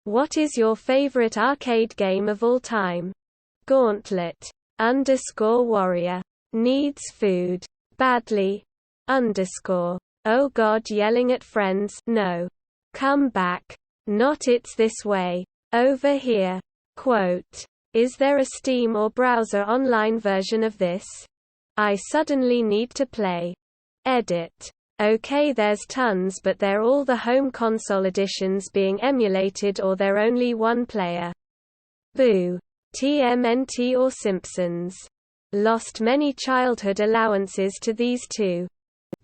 What is your favorite arcade game of all time? Gauntlet _warrior. Needs food. Badly _ oh God, yelling at friends, no. Come back. Not it's this way. Over here. Quote. Is there a Steam or browser online version of this? I suddenly need to play. Edit. Okay, there's tons, but they're all the home console editions being emulated, or they're only one player. Boo. TMNT or Simpsons. Lost many childhood allowances to these two.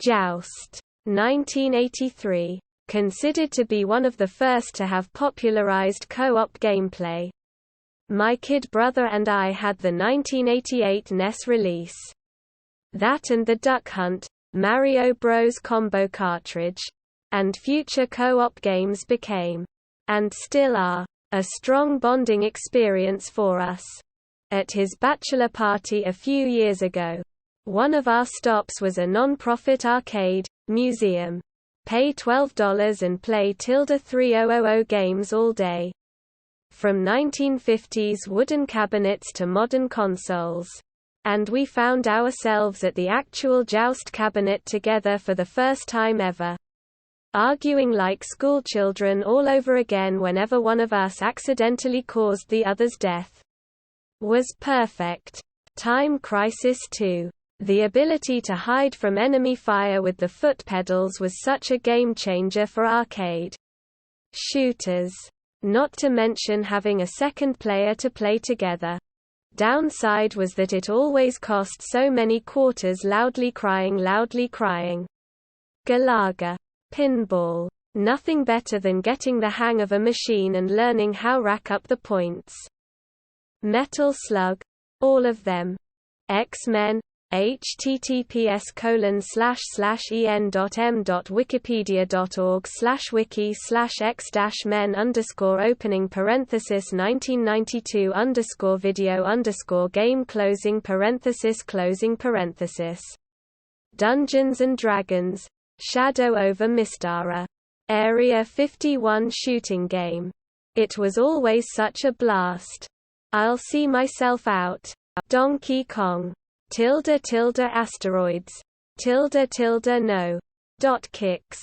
Joust. 1983. Considered to be one of the first to have popularized co-op gameplay. My kid brother and I had the 1988 NES release. That and the Duck Hunt, Mario Bros. Combo cartridge, and future co-op games became, and still are, a strong bonding experience for us. At his bachelor party a few years ago, one of our stops was a non-profit arcade museum. Pay $12 and play 3000 games all day. From 1950s wooden cabinets to modern consoles. And we found ourselves at the actual Joust cabinet together for the first time ever. Arguing like schoolchildren all over again whenever one of us accidentally caused the other's death. Was perfect. Time Crisis 2. The ability to hide from enemy fire with the foot pedals was such a game changer for arcade shooters. Not to mention having a second player to play together. Downside was that it always cost so many quarters loudly crying. Galaga. Pinball. Nothing better than getting the hang of a machine and learning how rack up the points. Metal Slug. All of them. X-Men. https://en.m.wikipedia.org/wiki/x-men_opening parenthesis 1992_video_game closing parenthesis. Dungeons and Dragons. Shadow over Mystara. Area 51 shooting game. It was always such a blast. I'll see myself out. Donkey Kong. ~asteroids. ~no. Kicks.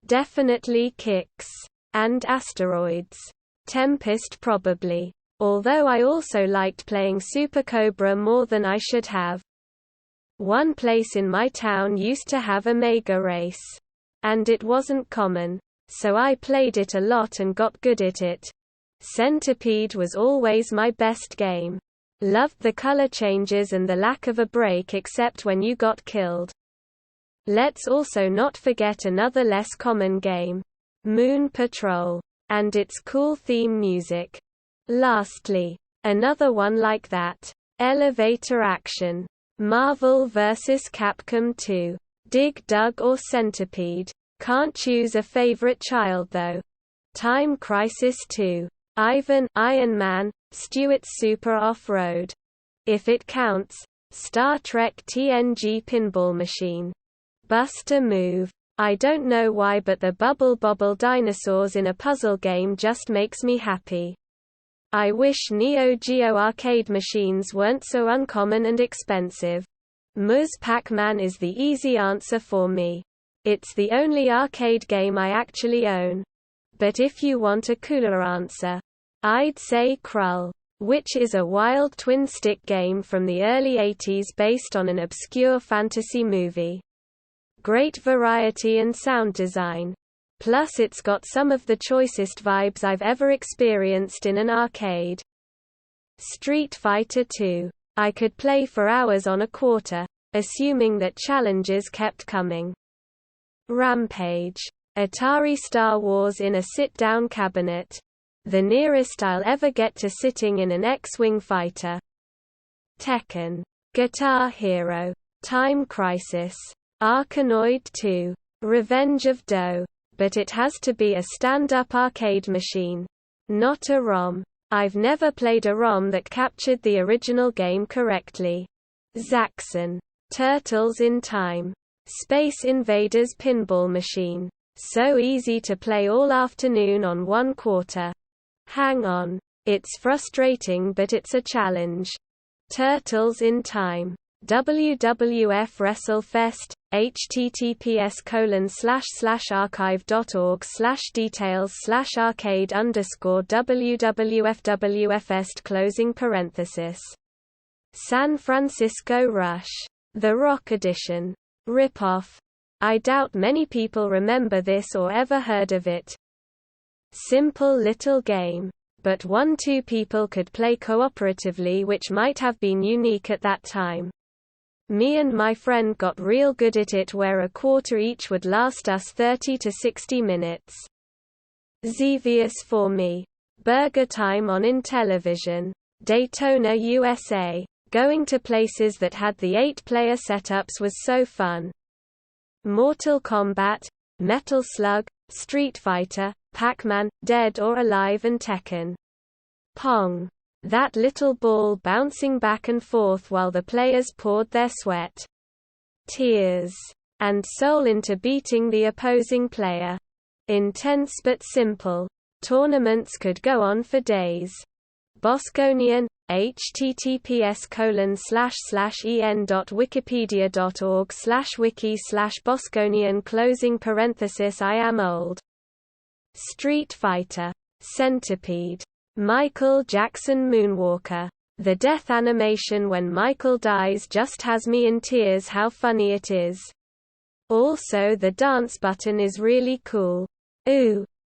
Definitely kicks. And asteroids. Tempest probably. Although I also liked playing Super Cobra more than I should have. One place in my town used to have a Mega Race. And it wasn't common. So I played it a lot and got good at it. Centipede was always my best game. Loved the color changes and the lack of a break except when you got killed. Let's also not forget another less common game. Moon Patrol. And its cool theme music. Lastly, another one like that. Elevator Action. Marvel vs. Capcom 2. Dig Dug or Centipede. Can't choose a favorite child though. Time Crisis 2. Ivan, Iron Man, Stewart's Super Off-Road. If it counts. Star Trek TNG Pinball Machine. Bust a Move. I don't know why, but the Bubble Bobble dinosaurs in a puzzle game just makes me happy. I wish Neo Geo arcade machines weren't so uncommon and expensive. Ms. Pac-Man is the easy answer for me. It's the only arcade game I actually own. But if you want a cooler answer, I'd say Krull, which is a wild twin-stick game from the early 80s based on an obscure fantasy movie. Great variety and sound design. Plus it's got some of the choicest vibes I've ever experienced in an arcade. Street Fighter 2. I could play for hours on a quarter, assuming that challenges kept coming. Rampage. Atari Star Wars in a sit-down cabinet. The nearest I'll ever get to sitting in an X-Wing fighter. Tekken. Guitar Hero. Time Crisis. Arkanoid 2. Revenge of Doe. But it has to be a stand-up arcade machine. Not a ROM. I've never played a ROM that captured the original game correctly. Zaxxon. Turtles in Time. Space Invaders pinball machine. So easy to play all afternoon on one quarter. Hang on. It's frustrating but it's a challenge. Turtles in Time. WWF WrestleFest. https://archive.org/details/arcade_WWF San Francisco Rush. The Rock Edition. Rip-off. I doubt many people remember this or ever heard of it. Simple little game. But 1-2 people could play cooperatively, which might have been unique at that time. Me and my friend got real good at it, where a quarter each would last us 30 to 60 minutes. Xevious for me. Burger Time on Intellivision. Daytona, USA. Going to places that had the 8-player setups was so fun. Mortal Kombat, Metal Slug, Street Fighter, Pac-Man, Dead or Alive and Tekken. Pong. That little ball bouncing back and forth while the players poured their sweat, tears, and soul into beating the opposing player. Intense but simple. Tournaments could go on for days. Bosconian. https://en.wikipedia.org/wiki/Bosconian. I am old. Street Fighter. Centipede. Michael Jackson Moonwalker. The death animation when Michael dies just has me in tears. How funny it is. Also, the dance button is really cool. Ooh.